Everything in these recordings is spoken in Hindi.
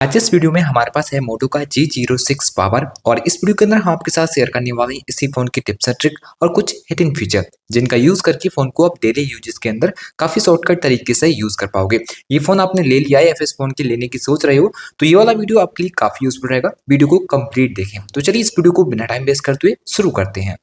आज इस वीडियो में हमारे पास है मोटो का G06 पावर और इस वीडियो के अंदर हम आपके साथ शेयर करने वाले हैं इसी फोन की टिप्स एंड ट्रिक और कुछ हिडन फीचर जिनका यूज करके फोन को आप डेली यूजेस के अंदर काफी शॉर्टकट तरीके से यूज कर पाओगे। ये फोन आपने ले लिया है या फिर इस फोन के लेने की सोच रहे हो तो ये वाला वीडियो आपके लिए काफी यूजफुल रहेगा। वीडियो को कंप्लीट देखें। तो चलिए इस वीडियो को बिना टाइम वेस्ट करते हुए शुरू करते हैं।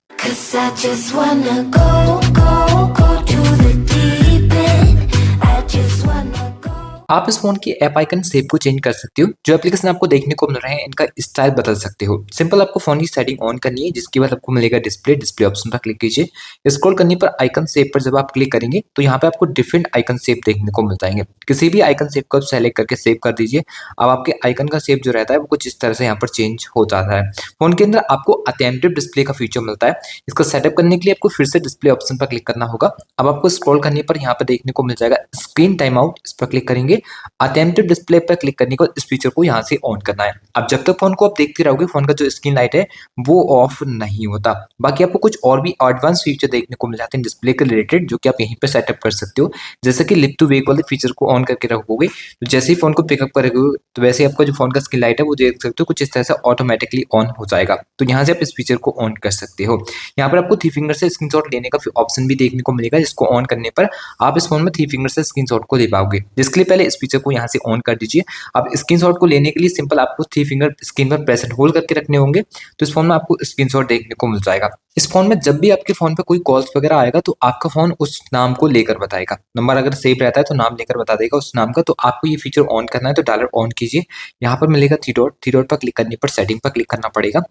आप इस फोन की ऐप आइकन शेप को चेंज कर सकते हो। जो एप्लीकेशन आपको देखने को मिल रहे हैं इनका स्टाइल बदल सकते हो। सिंपल आपको फोन की सेटिंग ऑन करनी है, जिसके बाद आपको मिलेगा डिस्प्ले ऑप्शन पर क्लिक कीजिए। स्क्रॉल करने पर आइकन शेप पर जब आप क्लिक करेंगे तो यहाँ पे आपको डिफरेंट आइकन शेप देखने को मिल जाएंगे। किसी भी आइकन शेप को आप सेलेक्ट करके सेव कर दीजिए। अब आपके आइकन का शेप जो रहता है वो कुछ इस तरह से यहाँ पर चेंज हो जाता है। फोन के अंदर आपको अटेंटिव डिस्प्ले का फीचर मिलता है। इसको सेटअप करने के लिए आपको फिर से डिस्प्ले ऑप्शन पर क्लिक करना होगा। अब आपको स्क्रॉल करने पर यहाँ पर देखने को मिल जाएगा स्क्रीन टाइम आउट, इस पर क्लिक करेंगे। अटेम्प्टेड डिस्प्ले पर क्लिक करने को इस फीचर को यहाँ से ऑन करना है। अब जब तक फोन को आप देखते रहोगे फोन का जो स्क्रीन लाइट है वो ऑफ नहीं होता। बाकी आपको कुछ और भी एडवांस फीचर देखने को मिल जाते हैं डिस्प्ले के रिलेटेड, जो कि आप यहीं पर सेटअप कर सकते हो। जैसे कि लिफ्ट टू वेक वाले फीचर को ऑन करके रखोगे तो जैसे ही फोन को पिकअप करोगे तो वैसे ही आपका जो फोन का स्क्रीन लाइट है वो देख सकते हो कुछ इस तरह से ऑटोमेटिकली ऑन हो जाएगा। तो यहाँ से आप इस फीचर को ऑन कर सकते हो। यहाँ पर आपको 3 फिंगर से स्क्रीनशॉट लेने का ऑप्शन भी देखने को मिलेगा, जिसको ऑन करने पर आप इस फोन में 3 फिंगर से स्क्रीनशॉट को ले पाओगे। जिसके लिए पहले इस फीचर को यहाँ से ऑन कर दीजिए। अब स्क्रीनशॉट को लेने के लिए सिंपल आपको 3 फिंगर स्क्रीन पर प्रेस एंड होल्ड करके रखने होंगे, तो इस फोन में आपको स्क्रीनशॉट देखने को मिल जाएगा। इस फोन में जब भी आपके फोन पे कोई कॉल्स वगैरह आएगा तो आपका फोन उस नाम को लेकर बताएगा। नंबर अगर सेव रहता है तो नाम लेकर बता देगा उस नाम का। तो आपको ये फीचर ऑन करना है तो डायरेक्ट ऑन कीजिए। यहाँ पर मिलेगा थ्री डॉट पर क्लिक करने पर सेटिंग पर क्लिक करना पड़ेगा।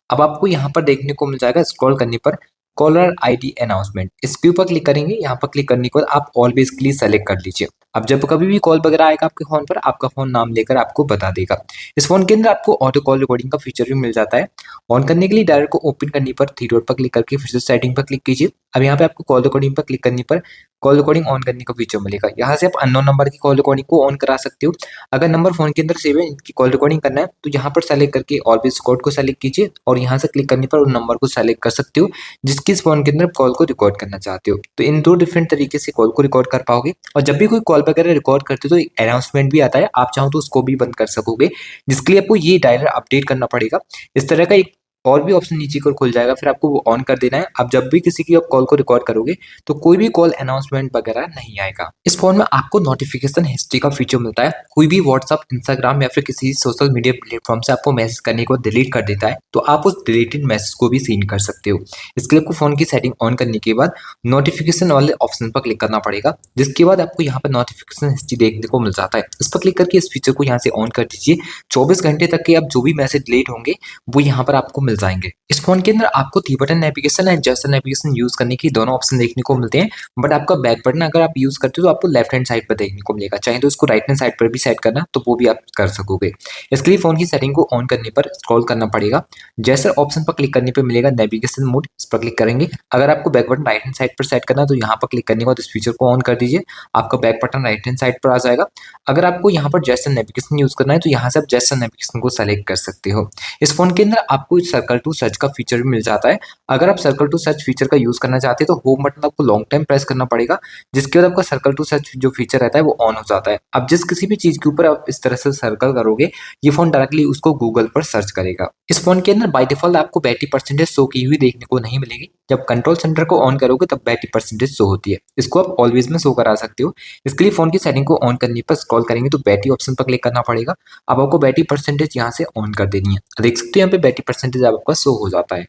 अब आपको यहाँ पर देखने को मिल जाएगा स्क्रॉल करने पर कॉलर आईडी अनाउंसमेंट, इसके ऊपर क्लिक करेंगे। यहाँ पर क्लिक करने के बाद आप ऑलवेज के लिए सेलेक्ट कर लीजिए। अब जब कभी भी कॉल वगैरह आएगा आपके फोन पर आपका फोन नाम लेकर आपको बता देगा। इस फोन के अंदर आपको ऑटो कॉल रिकॉर्डिंग का फीचर भी मिल जाता है। ऑन करने के लिए डायरेक्ट को ओपन करने पर 3 डॉट पर क्लिक करके फिर से सेटिंग पर क्लिक कीजिए। अब यहाँ पे आपको कॉल रिकॉर्डिंग पर क्लिक करने पर कॉल रिकॉर्डिंग ऑन करने का फीचर मिलेगा। यहाँ से आप अननोन नंबर की कॉल रिकॉर्डिंग को ऑन करा सकते हो। अगर नंबर फोन के अंदर सेव है इनकी कॉल रिकॉर्डिंग करना है तो यहाँ पर सेलेक्ट करके ऑलवेज कोड को सेलेक्ट कीजिए और यहाँ से क्लिक करने पर उन नंबर को सेलेक्ट कर सकते हो जिसकी इस फोन के अंदर कॉल को रिकॉर्ड करना चाहते हो। तो इन 2 डिफरेंट तरीके से कॉल को रिकॉर्ड कर पाओगे। और जब भी कोई कॉल वगैरह रिकॉर्ड करते हो तो एक अनाउंसमेंट भी आता है, आप चाहो तो उसको भी बंद कर सकोगे, जिसके लिए आपको ये डायलर अपडेट करना पड़ेगा। इस तरह का एक और भी ऑप्शन नीचे को खुल जाएगा, फिर आपको वो ऑन कर देना है। अब जब भी किसी की आप कॉल को रिकॉर्ड करोगे तो कोई भी कॉल अनाउंसमेंट वगैरह नहीं आएगा। इस फोन में आपको नोटिफिकेशन हिस्ट्री का फीचर मिलता है। कोई भी व्हाट्सअप, इंस्टाग्राम या फिर किसी सोशल मीडिया प्लेटफॉर्म से आपको मैसेज करने को डिलीट कर देता है तो आप उस डिलीटेड मैसेज को भी सीन कर सकते हो। इसके लिए आपको फोन की सेटिंग ऑन करने के बाद नोटिफिकेशन वाले ऑप्शन पर क्लिक करना पड़ेगा, जिसके बाद आपको यहाँ पर नोटिफिकेशन हिस्ट्री देखने को मिल जाता है। इस पर क्लिक करके इस फीचर को यहाँ से ऑन कर दीजिए। 24 घंटे तक के आप जो भी मैसेज डिलीट होंगे वो यहाँ पर आपको मिल जाएंगे। इस फोन के अंदर आपको 3 button navigation and gesture navigation use करने की दोनों ऑप्शन देखने को मिलते हैं, बट आपका बैक बटन अगर आप यूज करते हो तो आपको लेफ्ट हैंड साइड पर देखने को मिलेगा। चाहे तो उसको राइट हैंड साइड पर भी सेट करना तो वो भी आप कर सकोगे। इसके लिए फोन की सेटिंग को ऑन करने पर स्क्रॉल करना पड़ेगा। जेस्चर ऑप्शन पर क्लिक करने पर मिलेगा नेविगेशन मोड, इस पर क्लिक करेंगे। अगर आपको back button right hand side पर सेट करना तो यहाँ पर क्लिक करने के बाद इस फीचर को ऑन कर दीजिए। आपका back button right hand side पर आ जाएगा। अगर आपको यहाँ पर जेस्चर नेविगेशन यूज करना है तो यहाँ से आप जेस्चर नेविगेशन को सेलेक्ट कर सकते हो। इस फोन के अंदर आपको सर्कल टू सर्च का फीचर भी मिल जाता है। अगर आप सर्कल टू सर्च फीचर का यूज करना चाहते हैं तो होम बटन आपको लॉन्ग टाइम प्रेस करना पड़ेगा, जिसके बाद आपका सर्कल टू सर्च जो फीचर रहता है वो ऑन हो जाता है। अब जिस किसी भी चीज के ऊपर आप इस तरह से सर्कल करोगे ये फोन डायरेक्टली उसको गूगल पर सर्च करेगा। इस फोन के अंदर बाय डिफॉल्ट आपको बैटरी परसेंटेज शो की हुई देखने को नहीं मिलेगी। जब कंट्रोल सेंटर को ऑन करोगे तब बैटरी परसेंटेज शो होती है, इसको आप ऑलवेज में शो करा सकते हो। इसके लिए फोन की सेटिंग को ऑन करने पर स्क्रॉल करेंगे तो बैटरी ऑप्शन पर क्लिक करना पड़ेगा। अब आपको बैटरी परसेंटेज यहाँ से ऑन कर देनी है। देख सकते हो यहाँ पे बैटरी परसेंटेज आपका शो हो जाता है।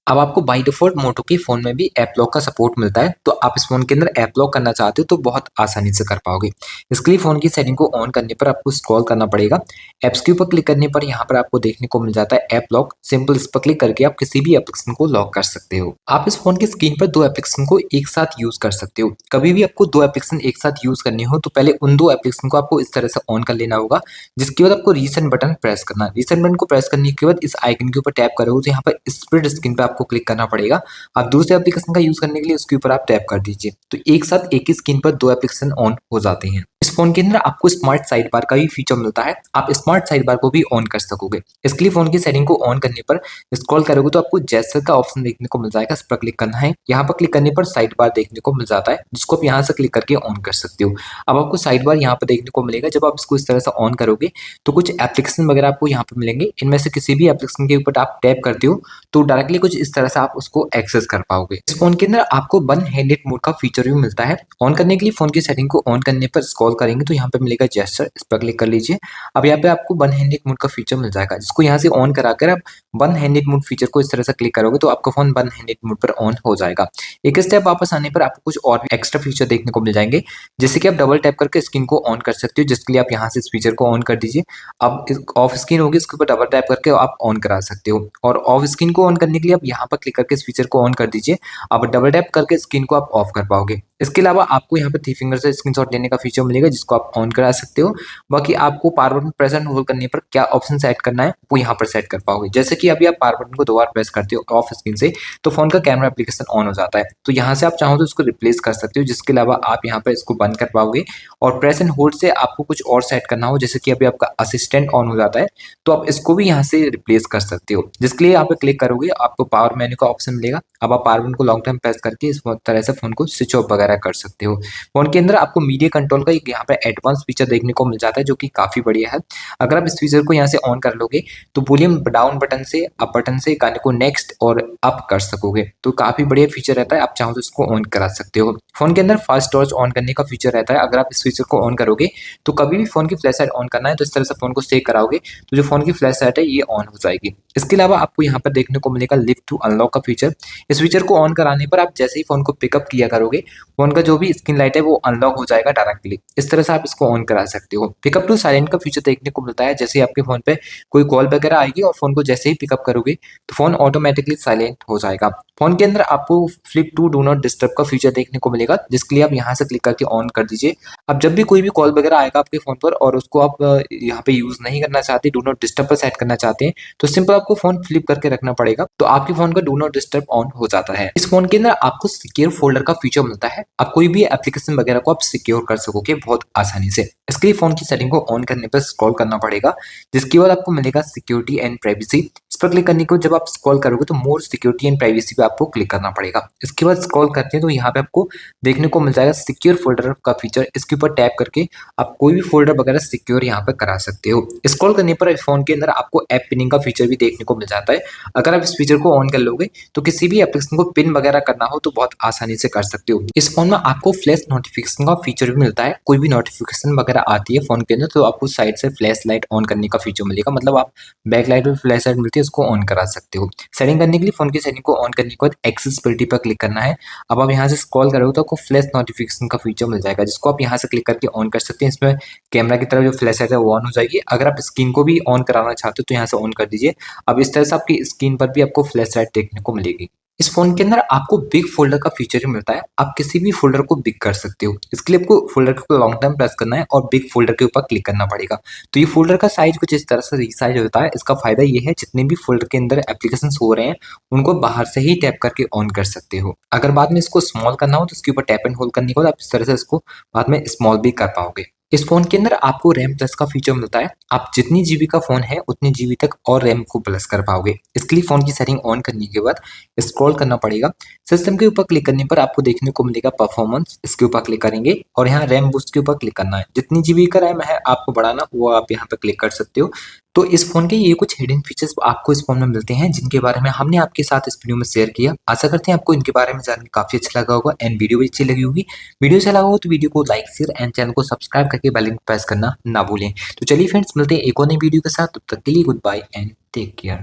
अब आपको बाय डिफॉल्ट मोटो के फोन में भी ऐप लॉक का सपोर्ट मिलता है, तो आप इस फोन के अंदर ऐप लॉक करना चाहते हो तो बहुत आसानी से कर पाओगे। इसके लिए फोन की सेटिंग को ऑन करने पर आपको स्क्रॉल करना पड़ेगा। एप्स के ऊपर क्लिक करने पर यहाँ पर आपको देखने को मिल जाता है ऐप लॉक। सिंपल इस पर क्लिक करके आप किसी भी एप्लीकेशन को लॉक कर सकते हो। आप इस फोन की स्क्रीन पर 2 एप्लीकेशन को एक साथ यूज कर सकते हो। कभी भी आपको 2 एप्लीकेशन एक साथ यूज करनी हो तो पहले उन 2 एप्लीकेशन को आपको इस तरह से ऑन कर लेना होगा, जिसके बाद आपको रीसेंट बटन प्रेस करना है। रीसेंट बटन को प्रेस करने के बाद इस आइकन के ऊपर टैप करोगे तो यहाँ पर स्प्लिट स्क्रीन पे आपको क्लिक करना पड़ेगा। आप दूसरे एप्लीकेशन का यूज करने के लिए उसके ऊपर आप टैप कर दीजिए, तो एक साथ एक ही स्क्रीन पर दो एप्लीकेशन ऑन हो जाते हैं। इस फोन के अंदर आपको स्मार्ट साइड बार का भी फीचर मिलता है, आप स्मार्ट साइड बार को भी ऑन कर सकोगे। इसके लिए फोन की सेटिंग को ऑन करने पर स्क्रॉल करोगे तो आपको जेस्चर का ऑप्शन देखने को मिल जाएगा, इस पर क्लिक करना है। यहाँ पर क्लिक करने पर साइड बार देखने को मिल जाता है, जिसको आप यहाँ से क्लिक करके ऑन कर सकते हो। अब आपको साइड बार यहाँ पर देखने को मिलेगा। जब आप इसको इस तरह से ऑन करोगे तो कुछ एप्लीकेशन वगैरह आपको यहाँ पर मिलेंगे, इनमें से किसी भी एप्लीकेशन के ऊपर आप टैप करते हो तो डायरेक्टली कुछ इस तरह से आप उसको एक्सेस कर पाओगे। इस फोन के अंदर आपको वन हैंडेड मोड का फीचर भी मिलता है। ऑन करने के लिए फोन की सेटिंग को ऑन करने पर स्क्रॉल करेंगे तो यहाँ पे मिलेगा जेस्चर, इस पर क्लिक कर लीजिए। अब यहाँ पे आपको वन हैंडेड मोड का फीचर मिल जाएगा, जिसको यहाँ से ऑन कराकर आप वन हैंडेड मोड फीचर को इस तरह से क्लिक करोगे तो आपका फोन वन हैंडेड मोड पर ऑन हो जाएगा। एक स्टेप वापस आने पर आपको कुछ और भी एक्स्ट्रा फीचर देखने को मिल जाएंगे, जैसे कि आप डबल टैप करके स्क्रीन को ऑन कर सकते हो, जिसके लिए आप यहाँ से इस फीचर को ऑन कर दीजिए। अब ऑफ स्क्रीन होगी, इसके ऊपर डबल टैप करके आप ऑन करा सकते हो। और ऑफ स्क्रीन को ऑन करने के लिए आप यहाँ पर क्लिक करके इस फीचर को ऑन कर दीजिए। अब डबल टैप करके स्क्रीन को आप ऑफ कर पाओगे। इसके अलावा आपको यहाँ पे थ्री फिंगर से स्क्रीनशॉट लेने का फीचर मिलेगा, जिसको आप ऑन करा सकते हो। बाकी आपको power button press and hold करने पर क्या ऑप्शन सेट करना है वो यहाँ पर सेट कर पाओगे। जैसे कि अभी आप पावर बटन को दो बार प्रेस करते हो ऑफ स्क्रीन से तो फोन का कैमरा एप्लीकेशन ऑन हो जाता है, तो यहाँ से आप चाहो तो इसको रिप्लेस कर सकते हो। जिसके अलावा आप यहाँ पर इसको बंद कर पाओगे। और प्रेस एंड होल्ड से आपको कुछ और सेट करना हो, जैसे कि अभी आपका असिस्टेंट ऑन हो जाता है तो आप इसको भी यहाँ से रिप्लेस कर सकते हो। जिसके लिए यहाँ पे क्लिक करोगे आपको पावर मेन्यू का ऑप्शन मिलेगा। अब आप पावर बटन को लॉन्ग टाइम प्रेस करके इस तरह से फोन को स्विच ऑफ वगैरह कर सकते हो। फोन के अंदर आपको मीडिया कंट्रोल का एक यहाँ पे एडवांस फीचर देखने को मिल जाता है, जो कि काफी बढ़िया है। अगर आप इस फीचर को यहाँ से ऑन कर लोगे तो वॉल्यूम डाउन बटन से अप बटन से गाने को नेक्स्ट और अप कर सकोगे, तो काफी बढ़िया फीचर रहता है। आप चाहो तो इसको ऑन करा सकते हो। फोन के अंदर फास्ट स्टोरेज ऑन करने का फीचर रहता है। अगर आप इस फीचर को ऑन करोगे तो कभी भी फोन की फ्लैश लाइट ऑन करना है तो इस तरह से फोन को सेव कराओगे तो जो फोन की फ्लैश लाइट है ये ऑन हो जाएगी। इसके अलावा आपको यहाँ पर देखने को मिलेगा लिफ्ट टू अनलॉक का फीचर। इस फीचर को ऑन कराने पर आप जैसे ही फोन को पिकअप किया करोगे फोन का जो भी स्क्रीन लाइट है वो अनलॉक हो जाएगा डायरेक्टली। इस तरह से आप इसको ऑन करा सकते हो। पिकअप टू साइलेंट का फीचर देखने को मिलता है, जैसे आपके फोन पे कोई कॉल वगैरह आएगी और फोन को जैसे ही पिकअप करोगे तो फोन ऑटोमेटिकली साइलेंट हो जाएगा। फोन के अंदर आपको flip to do not disturb का फीचर देखने को मिलेगा, जिसके लिए आप यहाँ से क्लिक करके ऑन कर दीजिए। अब जब भी कोई भी कॉल वगैरह आएगा आपके फोन पर और उसको आप यहाँ पे यूज नहीं करना चाहते, डू नॉट डिस्टर्ब पर सेट करना चाहते हैं, तो सिंपल आपको फोन फ्लिप करके रखना पड़ेगा, तो आपके फोन का डू नॉट डिस्टर्ब ऑन हो जाता है। इस फोन के अंदर आपको सिक्योर फोल्डर का फीचर मिलता है। आप कोई भी एप्लीकेशन वगैरह को आप सिक्योर कर सकोगे बहुत आसानी से। इसके लिए फोन की सेटिंग को ऑन करने पर स्क्रॉल करना पड़ेगा, जिसके बाद आपको मिलेगा सिक्योरिटी एंड प्राइवेसी। इस पर क्लिक करने को जब आप स्क्रॉल करोगे तो मोर सिक्योरिटी एंड प्राइवेसी पे आपको क्लिक करना पड़ेगा। इसके बाद स्क्रॉल करते हैं तो यहाँ पे आपको देखने को मिल जाएगा सिक्योर फोल्डर का फीचर। इसके ऊपर टैप करके आप कोई भी फोल्डर वगैरह सिक्योर यहाँ पे करा सकते हो। स्क्रॉल करने पर फोन के अंदर आपको ऐप पिनिंग का फीचर भी देखने को मिल जाता है। अगर आप इस फीचर को ऑन कर लोगे तो किसी भी एप्लीकेशन को पिन वगैरह करना हो तो बहुत आसानी से कर सकते हो। इस फोन में आपको फ्लैश नोटिफिकेशन का फीचर भी मिलता है। कोई भी नोटिफिकेशन वगैरह आती है फोन के अंदर तो आपको साइड से फ्लैश लाइट ऑन करने का फीचर मिलेगा, मतलब आप बैक लाइट में फ्लैश लाइट मिलती है उसको ऑन करा सकते हो। सेटिंग करने के लिए फोन की सेटिंग को ऑन करने के बाद एक्सेसिबिलिटी पर क्लिक करना है। अब आप यहाँ से स्क्रॉल करोगे तो आपको फ्लैश नोटिफिकेशन का फीचर मिल जाएगा, जिसको आप यहाँ से क्लिक करके ऑन कर सकते हैं। इसमें कैमरा की तरफ जो फ्लैश लाइट है वो ऑन हो जाएगी। अगर आप स्क्रीन को भी ऑन कराना चाहते हो तो यहाँ से ऑन कर दीजिए। अब इस तरह से आपकी स्क्रीन पर भी आपको फ्लैश लाइट देखने को मिलेगी। इस फोन के अंदर आपको बिग फोल्डर का फीचर भी मिलता है। आप किसी भी फोल्डर को बिग कर सकते हो। इसके लिए आपको फोल्डर को लॉन्ग टर्म प्रेस करना है और बिग फोल्डर के ऊपर क्लिक करना पड़ेगा। तो ये फोल्डर का साइज कुछ इस तरह से रीसाइज होता है। इसका फायदा ये है जितने भी फोल्डर के अंदर एप्लीकेशन हो रहे हैं उनको बाहर से ही टैप करके ऑन कर सकते हो। अगर बाद में इसको स्मॉल करना हो तो इसके ऊपर टैप एंड होल्ड करने के बाद आप इस तरह से इसको बाद में स्मॉल भी कर पाओगे। इस फोन के अंदर आपको रैम प्लस का फीचर मिलता है। आप जितनी जीबी का फोन है उतनी जीबी तक और रैम को प्लस कर पाओगे। इसके लिए फोन की सेटिंग ऑन करने के बाद स्क्रॉल करना पड़ेगा। सिस्टम के ऊपर क्लिक करने पर आपको देखने को मिलेगा परफॉर्मेंस, इसके ऊपर क्लिक करेंगे और यहाँ रैम बूस्ट के ऊपर क्लिक करना है। जितनी जीबी का रैम है आपको बढ़ाना वो आप यहाँ पे क्लिक कर सकते हो। तो इस फोन के ये कुछ हिडन फीचर्स आपको इस फोन में मिलते हैं जिनके बारे में हमने आपके साथ इस वीडियो में शेयर किया। आशा करते हैं आपको इनके बारे में जानकर काफी अच्छा लगा होगा एंड वीडियो भी अच्छी लगी होगी। वीडियो अच्छा लगा हो तो वीडियो को लाइक शेयर एंड चैनल को सब्सक्राइब करके बेल आइकन प्रेस करना ना भूलें। तो चलिए फ्रेंड्स मिलते हैं एक और नई वीडियो के साथ, तब तक के लिए good bye and take care.